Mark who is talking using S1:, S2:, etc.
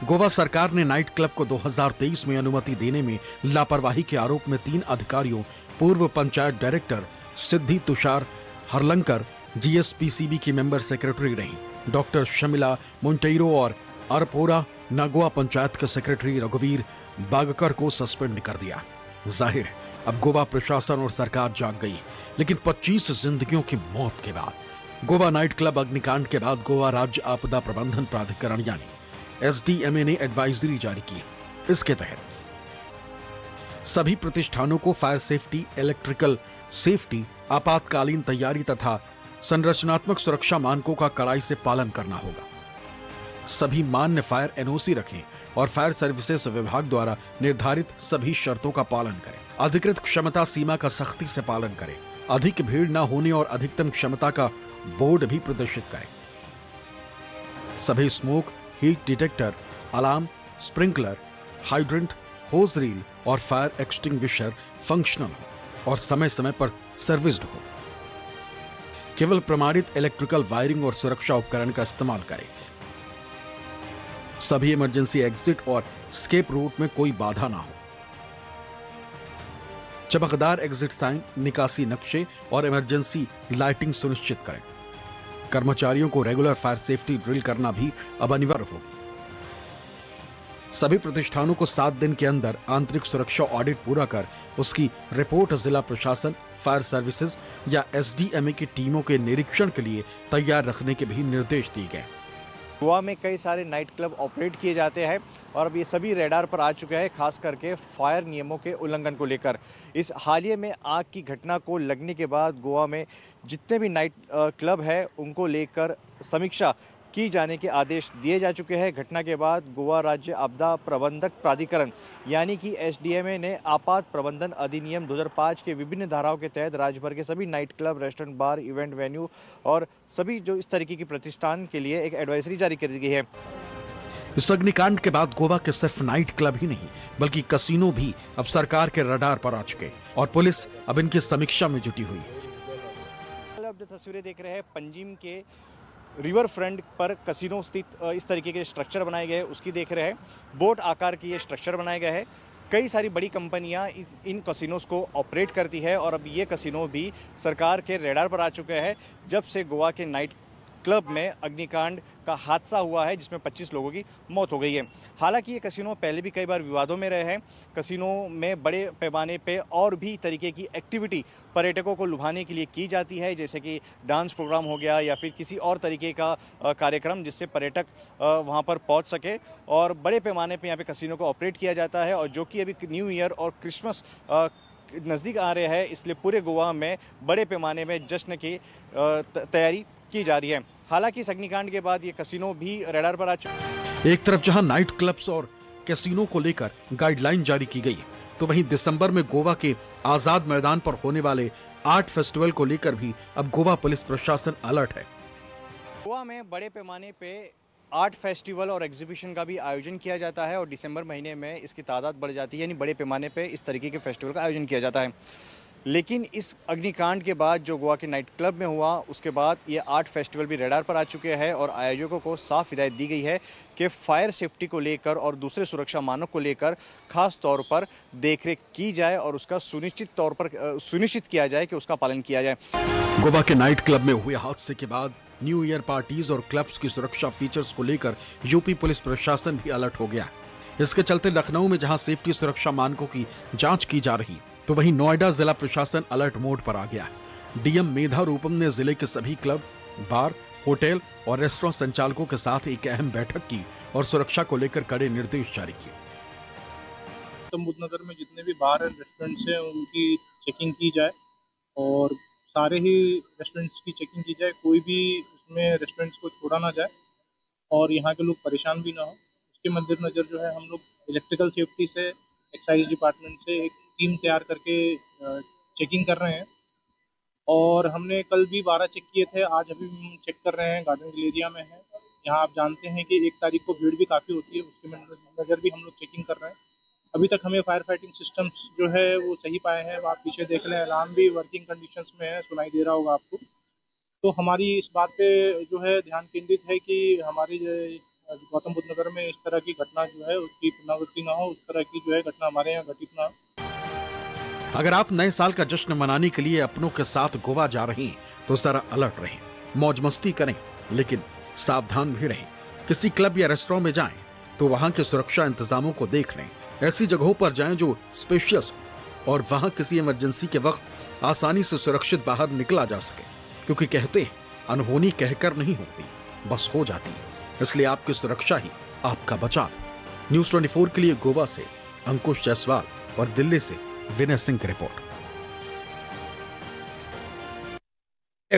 S1: गोवा सरकार ने night club को 2023 में अनुमति देने में लापरवाही के आरोप में 3 अधिकारियों, पूर्व पंचायत डायरेक्टर सिद्धि तुषार हरलंकर जीएसपीसीबी की मेंबर सेक्रेटरी रही, डॉक्टर शमिला मोंटेरो और अरपोरा नागोआ पंचायत के सेक्रेटरी रघुवीर बागकर को सस्पेंड कर दिया। जाहिर है अब गोवा प्रशासन और सरकार जाग गई, लेकिन 25 जिंदगियों की मौत के बाद गोवा नाइट क्लब अग्निकांड के बाद गोवा राज्य आपदा प्रबंधन प्राधिकरण यानी एसडीएमए ने एडवाइजरी जारी की। इसके तहत सभी प्रतिष्ठानों को फायर सेफ्टी, इलेक्ट्रिकल सेफ्टी, आपातकालीन तैयारी तथा संरचनात्मक सुरक्षा मानकों का कड़ाई से पालन करना होगा। सभी मान्य फायर एनओसी रखें और फायर सर्विसेज विभाग द्वारा निर्धारित सभी शर्तों का पालन करें। अधिकृत क्षमता सीमा का सख्ती से पालन करें। अधिक भीड़ न होने और अधिकतम क्षमता का बोर्ड भी प्रदर्शित करें। सभी smoke, heat detector, alarm, sprinkler, hydrant, hose reel और फायर एक्सटिंग्विशर फंक्शनल हो और समय समय पर सर्विस्ड हो। केवल प्रमाणित इलेक्ट्रिकल वायरिंग और सुरक्षा उपकरण का इस्तेमाल करें। सभी इमरजेंसी एग्जिट और स्केप रूट में कोई बाधा ना हो। चमकदार एग्जिट साइन, निकासी नक्शे और इमरजेंसी लाइटिंग सुनिश्चित करें। कर्मचारियों को रेगुलर फायर सेफ्टी ड्रिल करना भी अब अनिवार्य होगी। सभी प्रतिष्ठानों को 7 दिन के अंदर आंतरिक सुरक्षा ऑडिट पूरा कर उसकी रिपोर्ट जिला प्रशासन, फायर सर्विसेज या एसडीएमए की टीमों के निरीक्षण के लिए तैयार रखने के भी निर्देश दिए गए।
S2: गोवा में कई सारे नाइट क्लब ऑपरेट किए जाते हैं और अब ये सभी रेडार पर आ चुके हैं, खास करके फायर नियमों के उल्लंघन को लेकर। इस हालिया में आग की घटना को लगने के बाद गोवा में जितने भी नाइट क्लब है उनको लेकर समीक्षा की जाने के आदेश दिए जा चुके हैं। घटना के बाद गोवा राज्य आपदा प्रबंधक प्राधिकरण यानी कि एसडीएमए ने आपात प्रबंधन अधिनियम 2005 के विभिन्न धाराओं के तहत राज्य भर के सभी नाइट क्लब, रेस्टोरेंट, बार, इवेंट वेन्यू और सभी जो इस तरीके की प्रतिष्ठान के लिए एक एडवाइजरी जारी कर दी गई है।
S1: इस अग्निकांड के बाद गोवा के सिर्फ नाइट क्लब ही नहीं बल्कि कसिनो भी अब सरकार के रडार पर आ चुके और पुलिस अब इनकी समीक्षा में जुटी हुई।
S2: अब जो तस्वीरें देख रहे हैं, पंजिम के रिवर फ्रंट पर कसिनो स्थित इस तरीके के स्ट्रक्चर बनाए गए हैं, उसकी देख रहे हैं। बोट आकार की ये स्ट्रक्चर बनाए गए हैं। कई सारी बड़ी कंपनियां इन कसिनोज को ऑपरेट करती है और अब ये कसिनो भी सरकार के रेडार पर आ चुके हैं जब से गोवा के नाइट क्लब में अग्निकांड का हादसा हुआ है जिसमें 25 लोगों की मौत हो गई है। हालांकि ये कसिनो पहले भी कई बार विवादों में रहे हैं। कसिनो में बड़े पैमाने पे और भी तरीके की एक्टिविटी पर्यटकों को लुभाने के लिए की जाती है, जैसे कि डांस प्रोग्राम हो गया या फिर किसी और तरीके का कार्यक्रम जिससे पर्यटक वहाँ पर पहुँच सके। और बड़े पैमाने पर यहाँ पे कसिनो को ऑपरेट किया जाता है और जो कि अभी न्यू ईयर और क्रिसमस नज़दीक आ रहे हैं, इसलिए पूरे गोवा में बड़े पैमाने में जश्न की तैयारी की जा रही है। हालांकि इस अग्निकांड के बाद ये कसिनो भी रडार पर आ चुके।
S1: एक तरफ जहां नाइट क्लब्स और कैसीनो को लेकर गाइडलाइन जारी की गई, तो वहीं दिसंबर में गोवा के आजाद मैदान पर होने वाले आर्ट फेस्टिवल को लेकर भी अब गोवा पुलिस प्रशासन अलर्ट है।
S2: गोवा में बड़े पैमाने पे आर्ट फेस्टिवल और एग्जीबिशन का भी आयोजन किया जाता है और दिसंबर महीने में इसकी तादाद बढ़ जाती है, यानी बड़े पैमाने पे इस तरीके के फेस्टिवल का आयोजन किया जाता है। लेकिन इस अग्निकांड के बाद जो गोवा के नाइट क्लब में हुआ, उसके बाद ये आर्ट फेस्टिवल भी रडार पर आ चुके हैं और आयोजकों को साफ हिदायत दी गई है कि फायर सेफ्टी को लेकर और दूसरे सुरक्षा मानक को लेकर खास तौर पर देखरेख की जाए और उसका सुनिश्चित किया जाए कि उसका पालन किया जाए।
S1: गोवा के नाइट क्लब में हुए हादसे के बाद न्यू ईयर पार्टीज और क्लब्स की सुरक्षा फीचर्स को लेकर यूपी पुलिस प्रशासन भी अलर्ट हो गया। इसके चलते लखनऊ में जहां सेफ्टी सुरक्षा मानकों की जांच की जा रही, तो वहीं नोएडा जिला प्रशासन अलर्ट मोड पर आ गया है। डीएम मेधा रूपम ने जिले के सभी क्लब, बार, होटल और रेस्टोरेंट संचालकों के साथ एक अहम बैठक की और सुरक्षा को लेकर कड़े निर्देश जारी किए।
S3: बुद्धनगर में जितने भी बार एंड रेस्टोरेंट्स हैं उनकी चेकिंग की जाए और सारे ही रेस्टोरेंट्स की चेकिंग की जाए, कोई भी उसमें रेस्टोरेंट्स को छोड़ा ना जाए और यहाँ के लोग परेशान भी ना हो। उसके मद्देनजर जो है हम लोग इलेक्ट्रिकल सेफ्टी से, एक्साइज डिपार्टमेंट से एक टीम तैयार करके चेकिंग कर रहे हैं और हमने कल भी 12 चेक किए थे, आज अभी हम चेक कर रहे हैं। गार्डन गलेरिया में है, यहाँ आप जानते हैं कि 1 तारीख को भीड़ भी काफ़ी होती है, उसके मद्देनजर भी हम लोग चेकिंग कर रहे हैं। अभी तक हमें फायर फाइटिंग सिस्टम्स जो है वो सही पाए हैं। आप पीछे देख लें, अलार्म भी वर्किंग कंडीशंस में है, सुनाई दे रहा होगा आपको। तो हमारी इस बात पे जो है ध्यान केंद्रित है कि हमारी गौतम बुद्ध नगर में इस तरह की घटना जो है उसकी पुनरावृत्ति ना हो, उस तरह की जो है घटना हमारे यहाँ घटित ना हो।
S1: अगर आप नए साल का जश्न मनाने के लिए अपनों के साथ गोवा जा रहे हैं तो जरा अलर्ट रहें, मौज मस्ती करें, लेकिन सावधान भी रहें। किसी क्लब या रेस्टोरेंट में जाएं तो वहां के सुरक्षा इंतजामों को देख लें। ऐसी जगहों पर जाएं जो स्पेशियस हो और वहां किसी इमरजेंसी के वक्त आसानी से सुरक्षित बाहर निकला जा सके, क्योंकि कहते हैं अनहोनी कहकर नहीं होती, बस हो जाती है। इसलिए आपकी सुरक्षा ही आपका बचाव। न्यूज़ 24 के लिए गोवा से अंकुश जायसवाल और दिल्ली से विनय सिंह की रिपोर्ट।